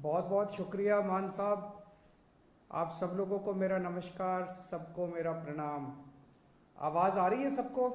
बहुत बहुत शुक्रिया मान साहब। आप सब लोगों को मेरा नमस्कार, सबको मेरा प्रणाम। आवाज़ आ रही है सबको?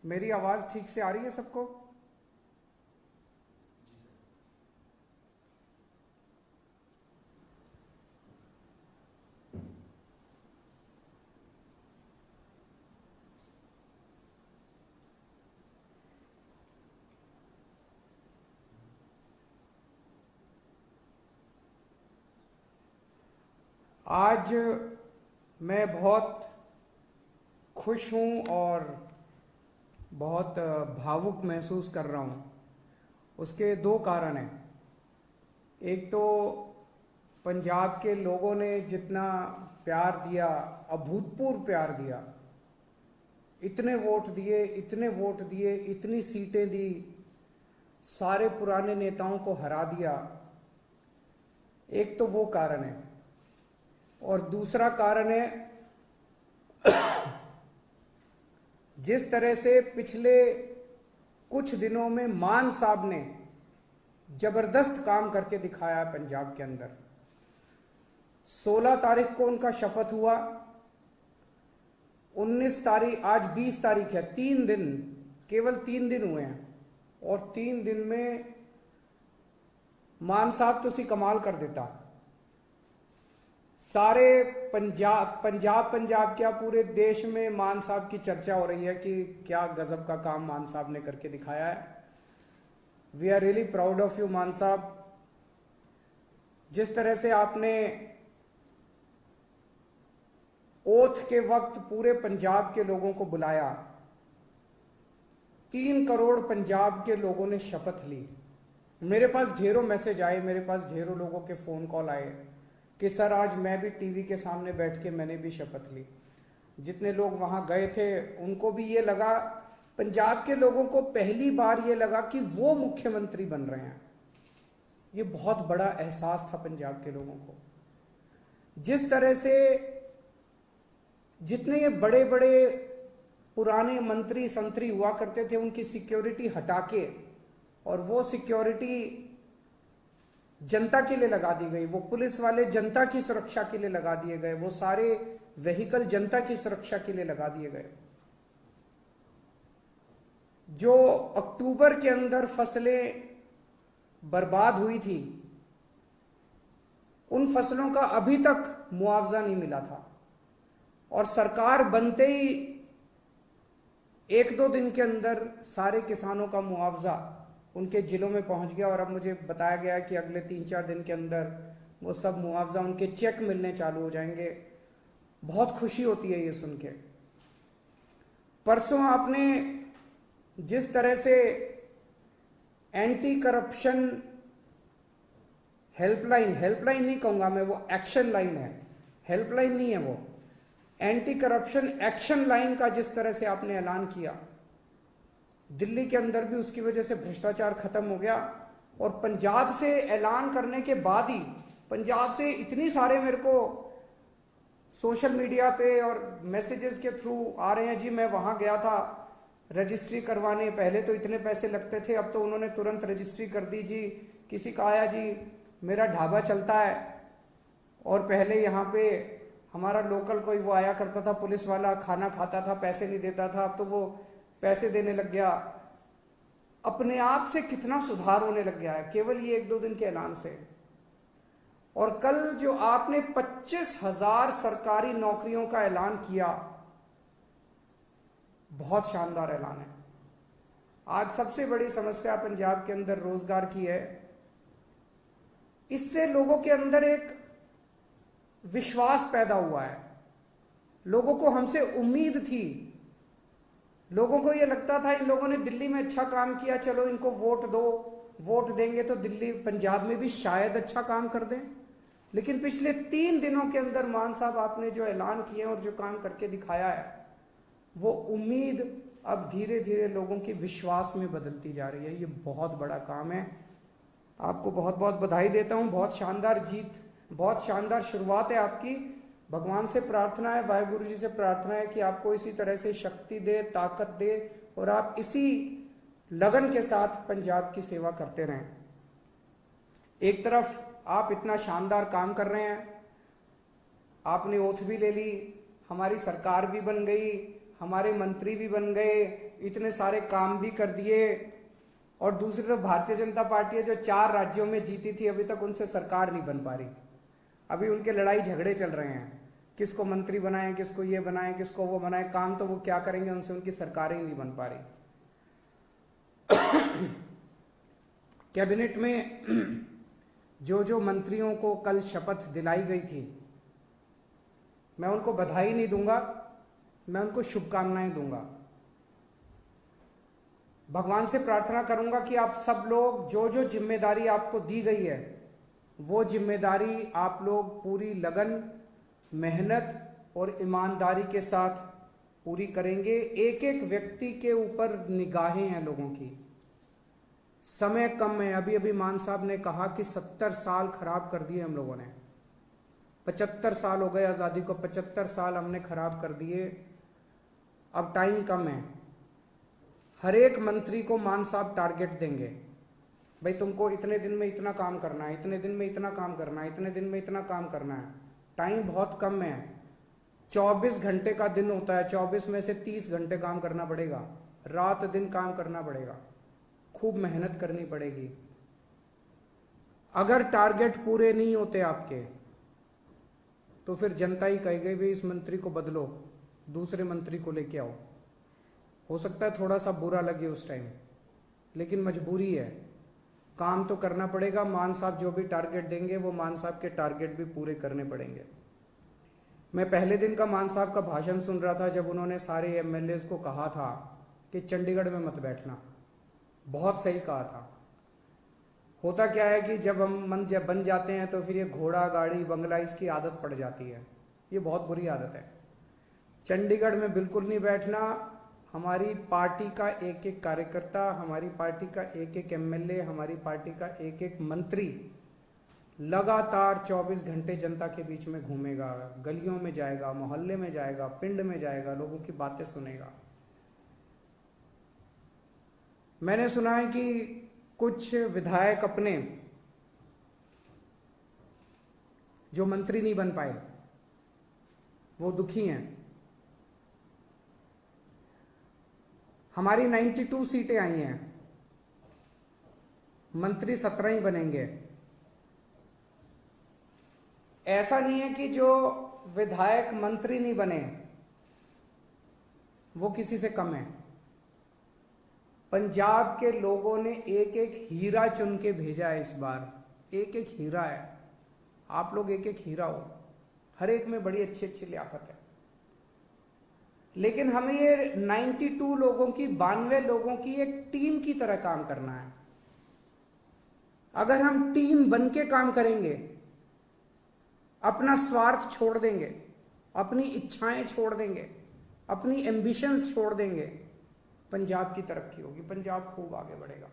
मेरी आवाज़ ठीक से आ रही है सबको? आज मैं बहुत खुश हूँ और बहुत भावुक महसूस कर रहा हूँ। उसके दो कारण हैं। एक तो पंजाब के लोगों ने जितना प्यार दिया, अभूतपूर्व प्यार दिया, इतने वोट दिए, इतने वोट दिए, इतनी सीटें दी, सारे पुराने नेताओं को हरा दिया। एक तो वो कारण है। और दूसरा कारण है, जिस तरह से पिछले कुछ दिनों में मान साहब ने जबरदस्त काम करके दिखाया है पंजाब के अंदर। 16 तारीख को उनका शपथ हुआ, 19 तारीख, आज 20 तारीख है, 3 दिन, केवल 3 दिन हुए हैं। और 3 दिन में मान साहब तुसी कमाल कर देता। सारे पंजाब क्या पूरे देश में मान साहब की चर्चा हो रही है कि क्या गजब का काम मान साहब ने करके दिखाया है। We are really proud of you Mann साहब। जिस तरह से आपने ओथ के वक्त पूरे पंजाब के लोगों को बुलाया, 3 करोड़ पंजाब के लोगों ने शपथ ली। मेरे पास ढेरों मैसेज आए, मेरे पास ढेरों लोगों के फोन कॉल आए कि सर आज मैं भी टीवी के सामने बैठ के मैंने भी शपथ ली। जितने लोग वहां गए थे उनको भी ये लगा, पंजाब के लोगों को पहली बार ये लगा कि वो मुख्यमंत्री बन रहे हैं। ये बहुत बड़ा एहसास था पंजाब के लोगों को। जिस तरह से जितने ये बड़े बड़े पुराने मंत्री संतरी हुआ करते थे उनकी सिक्योरिटी हटा के और वो सिक्योरिटी जनता के लिए लगा दी गई, वो पुलिस वाले जनता की सुरक्षा के लिए लगा दिए गए, वो सारे व्हीकल जनता की सुरक्षा के लिए लगा दिए गए। जो अक्टूबर के अंदर फसलें बर्बाद हुई थी, उन फसलों का अभी तक मुआवजा नहीं मिला था। और सरकार बनते ही 1-2 दिन के अंदर सारे किसानों का मुआवजा उनके जिलों में पहुंच गया। और अब मुझे बताया गया कि अगले 3-4 दिन के अंदर वो सब मुआवजा, उनके चेक मिलने चालू हो जाएंगे। बहुत खुशी होती है ये सुन के। परसों आपने जिस तरह से एंटी करप्शन हेल्पलाइन, हेल्पलाइन नहीं कहूंगा मैं, वो एक्शन लाइन है, हेल्पलाइन नहीं है, वो एंटी करप्शन एक्शन लाइन का जिस तरह से आपने ऐलान किया, दिल्ली के अंदर भी उसकी वजह से भ्रष्टाचार खत्म हो गया। और पंजाब से ऐलान करने के बाद ही पंजाब से इतनी सारे मेरे को सोशल मीडिया पे और मैसेजेस के थ्रू आ रहे हैं, जी मैं वहां गया था रजिस्ट्री करवाने, पहले तो इतने पैसे लगते थे, अब तो उन्होंने तुरंत रजिस्ट्री कर दी जी। किसी का आया, जी मेरा ढाबा चलता है और पहले यहाँ पे हमारा लोकल कोई वो आया करता था पुलिस वाला, खाना खाता था, पैसे नहीं देता था, अब तो वो पैसे देने लग गया। अपने आप से कितना सुधार होने लग गया है केवल ये 1-2 दिन के ऐलान से। और कल जो आपने 25,000 सरकारी नौकरियों का ऐलान किया, बहुत शानदार ऐलान है। आज सबसे बड़ी समस्या पंजाब के अंदर रोजगार की है। इससे लोगों के अंदर एक विश्वास पैदा हुआ है। लोगों को हमसे उम्मीद थी, लोगों को यह लगता था इन लोगों ने दिल्ली में अच्छा काम किया, चलो इनको वोट दो, वोट देंगे तो दिल्ली पंजाब में भी शायद अच्छा काम कर दें। लेकिन पिछले 3 दिनों के अंदर मान साहब आपने जो ऐलान किए और जो काम करके दिखाया है, वो उम्मीद अब धीरे धीरे लोगों की विश्वास में बदलती जा रही है। ये बहुत बड़ा काम है। आपको बहुत बहुत बधाई देता हूं। बहुत शानदार जीत बहुत शानदार शुरुआत है आपकी। भगवान से प्रार्थना है, वाहिगुरु जी से प्रार्थना है कि आपको इसी तरह से शक्ति दे, ताकत दे और आप इसी लगन के साथ पंजाब की सेवा करते रहें। एक तरफ आप इतना शानदार काम कर रहे हैं, आपने ओथ भी ले ली, हमारी सरकार भी बन गई, हमारे मंत्री भी बन गए, इतने सारे काम भी कर दिए, और दूसरी तरफ भारतीय जनता पार्टी है जो 4 राज्यों में जीती थी, अभी तक उनसे सरकार नहीं बन पा रही। अभी उनके लड़ाई झगड़े चल रहे हैं, किसको मंत्री बनाएं, किसको ये बनाएं, किसको वो बनाएं। काम तो वो क्या करेंगे, उनसे उनकी सरकारें ही नहीं बन पा रही। कैबिनेट में जो मंत्रियों को कल शपथ दिलाई गई थी, मैं उनको बधाई नहीं दूंगा, मैं उनको शुभकामनाएं दूंगा। भगवान से प्रार्थना करूंगा कि आप सब लोग जो जिम्मेदारी आपको दी गई है, वो जिम्मेदारी आप लोग पूरी लगन, मेहनत और ईमानदारी के साथ पूरी करेंगे। एक एक व्यक्ति के ऊपर निगाहें हैं लोगों की, समय कम है। अभी मान साहब ने कहा कि 70 साल खराब कर दिए हम लोगों ने, 75 साल हो गए आज़ादी को, 75 साल हमने खराब कर दिए, अब टाइम कम है। हर एक मंत्री को मान साहब टारगेट देंगे, भाई तुमको इतने दिन में इतना काम करना है, इतने दिन में इतना काम करना है, इतने दिन में इतना काम करना है। टाइम बहुत कम है, 24 घंटे का दिन होता है, 24 में से 30 घंटे काम करना पड़ेगा, रात दिन काम करना पड़ेगा, खूब मेहनत करनी पड़ेगी। अगर टारगेट पूरे नहीं होते आपके तो फिर जनता ही कहेगी भाई इस मंत्री को बदलो, दूसरे मंत्री को लेके आओ। हो सकता है थोड़ा सा बुरा लगे उस टाइम, लेकिन मजबूरी है, काम तो करना पड़ेगा। मान साहब जो भी टारगेट देंगे वो मान साहब के टारगेट भी पूरे करने पड़ेंगे। मैं पहले दिन का मान साहब का भाषण सुन रहा था जब उन्होंने सारे एमएलएज को कहा था कि चंडीगढ़ में मत बैठना, बहुत सही कहा था। होता क्या है कि जब हम जब बन जाते हैं तो फिर ये घोड़ा गाड़ी बंगला इसकी आदत पड़ जाती है, ये बहुत बुरी आदत है। चंडीगढ़ में बिल्कुल नहीं बैठना। हमारी पार्टी का एक एक कार्यकर्ता, हमारी पार्टी का एक एक एमएलए, हमारी पार्टी का एक एक मंत्री लगातार 24 घंटे जनता के बीच में घूमेगा, गलियों में जाएगा, मोहल्ले में जाएगा, पिंड में जाएगा, लोगों की बातें सुनेगा। मैंने सुना है कि कुछ विधायक अपने जो मंत्री नहीं बन पाए वो दुखी हैं। हमारी 92 सीटें आई हैं, मंत्री 17 ही बनेंगे। ऐसा नहीं है कि जो विधायक मंत्री नहीं बने वो किसी से कम है। पंजाब के लोगों ने एक एक हीरा चुन के भेजा है इस बार, एक एक हीरा है। आप लोग एक एक हीरा हो, हर एक में बड़ी अच्छी अच्छी लियाकत है। लेकिन हमें ये 92 लोगों की, 92 लोगों की एक टीम की तरह काम करना है। अगर हम टीम बन के काम करेंगे, अपना स्वार्थ छोड़ देंगे, अपनी इच्छाएं छोड़ देंगे, अपनी एम्बिशंस छोड़ देंगे, पंजाब की तरक्की होगी, पंजाब खूब आगे बढ़ेगा।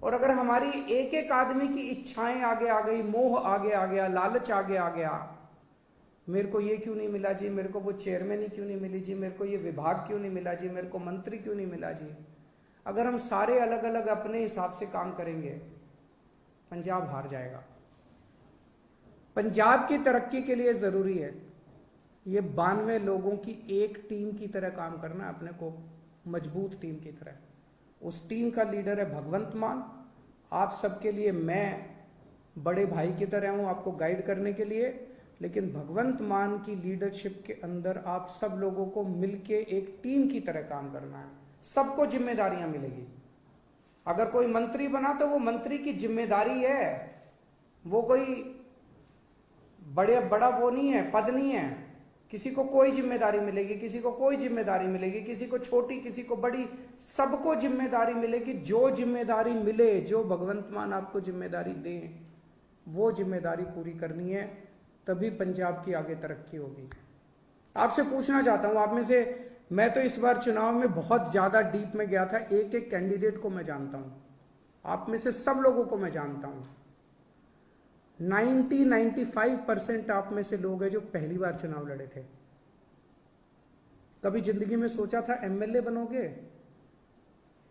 और अगर हमारी एक एक आदमी की इच्छाएं आगे आ गई, मोह आगे आ गया, लालच आगे आ गया, मेरे को ये क्यों नहीं मिला जी, मेरे को वो चेयरमैन ही क्यों नहीं मिली जी, मेरे को ये विभाग क्यों नहीं मिला जी, मेरे को मंत्री क्यों नहीं मिला जी। अगर हम सारे अलग अलग अपने हिसाब से काम करेंगे, पंजाब हार जाएगा। पंजाब की तरक्की के लिए जरूरी है ये 92 लोगों की एक टीम की तरह काम करना, अपने को मजबूत टीम की तरह। उस टीम का लीडर है भगवंत मान। आप सबके लिए मैं बड़े भाई की तरह हूं, आपको गाइड करने के लिए। लेकिन भगवंत मान की लीडरशिप के अंदर आप सब लोगों को मिलके एक टीम की तरह काम करना है। सबको जिम्मेदारियां मिलेगी। अगर कोई मंत्री बना तो वो मंत्री की जिम्मेदारी है, वो कोई बड़ा वो नहीं है, पद नहीं है। किसी को कोई जिम्मेदारी मिलेगी, किसी को कोई जिम्मेदारी मिलेगी, किसी को छोटी, किसी को बड़ी, सबको जिम्मेदारी मिलेगी। जो जिम्मेदारी मिले, जो भगवंत मान आपको जिम्मेदारी दें, वो जिम्मेदारी पूरी करनी है, तभी पंजाब की आगे तरक्की होगी। आपसे पूछना चाहता हूं, आप में से, मैं तो इस बार चुनाव में बहुत ज्यादा डीप में गया था, एक एक कैंडिडेट को मैं जानता हूं, आप में से सब लोगों को मैं जानता हूं। 95% आप में से लोग हैं जो पहली बार चुनाव लड़े थे। कभी जिंदगी में सोचा था एमएलए बनोगे?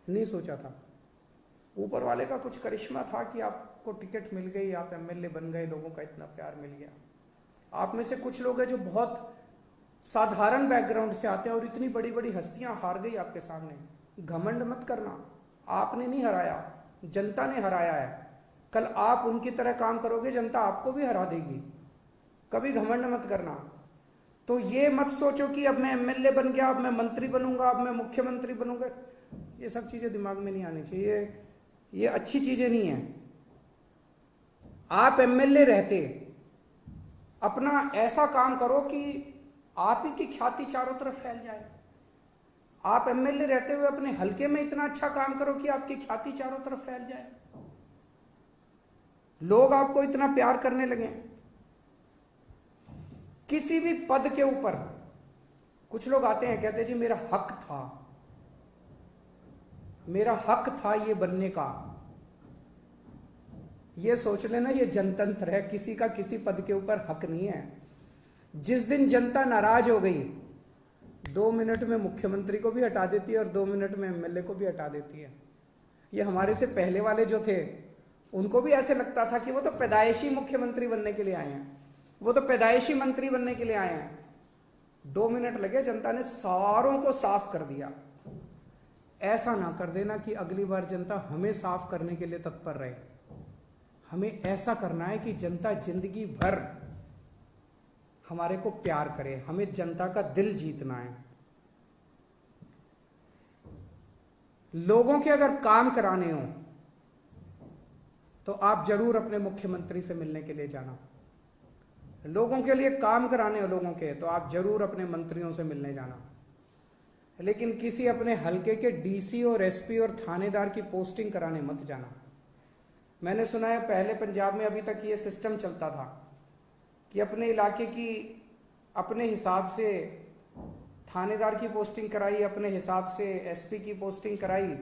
नहीं सोचा था। ऊपर वाले का कुछ करिश्मा था कि आपको टिकट मिल गई, आप एमएलए बन गए, लोगों का इतना प्यार मिल गया। आप में से कुछ लोग हैं जो बहुत साधारण बैकग्राउंड से आते हैं और इतनी बड़ी बड़ी हस्तियां हार गई आपके सामने। घमंड मत करना, आपने नहीं हराया, जनता ने हराया है। कल आप उनकी तरह काम करोगे, जनता आपको भी हरा देगी। कभी घमंड मत करना। तो ये मत सोचो कि अब मैं एमएलए बन गया, अब मैं मंत्री बनूंगा, अब मैं मुख्यमंत्री बनूंगा। ये सब चीजें दिमाग में नहीं आनी चाहिए, ये अच्छी चीजें नहीं है। आप एमएलए रहते, अपना ऐसा काम करो कि आप ही की ख्याति चारों तरफ फैल जाए। आप एमएलए रहते हुए अपने हलके में इतना अच्छा काम करो कि आपकी ख्याति चारों तरफ फैल जाए, लोग आपको इतना प्यार करने लगे। किसी भी पद के ऊपर कुछ लोग आते हैं, कहते हैं जी मेरा हक था, मेरा हक था ये बनने का। ये सोच लेना ये जनतंत्र है, किसी का किसी पद के ऊपर हक नहीं है। जिस दिन जनता नाराज हो गई, 2 मिनट में मुख्यमंत्री को भी हटा देती है और 2 मिनट में एमएलए को भी हटा देती है। ये हमारे से पहले वाले जो थे उनको भी ऐसे लगता था कि वो तो पैदाइशी मुख्यमंत्री बनने के लिए आए हैं, वो तो पैदाइशी मंत्री बनने के लिए आए हैं। 2 मिनट लगे, जनता ने सारों को साफ कर दिया। ऐसा ना कर देना कि अगली बार जनता हमें साफ करने के लिए तत्पर रहे। हमें ऐसा करना है कि जनता जिंदगी भर हमारे को प्यार करे, हमें जनता का दिल जीतना है। लोगों के अगर काम कराने हो तो आप जरूर अपने मुख्यमंत्री से मिलने के लिए जाना। लोगों के लिए काम कराने हो लोगों के, तो आप जरूर अपने मंत्रियों से मिलने जाना। लेकिन किसी अपने हलके के डीसी और एसपी और थानेदार की पोस्टिंग कराने मत जाना। मैंने सुना है पहले पंजाब में अभी तक ये सिस्टम चलता था कि अपने इलाके की अपने हिसाब से थानेदार की पोस्टिंग कराई, अपने हिसाब से एसपी की पोस्टिंग कराई,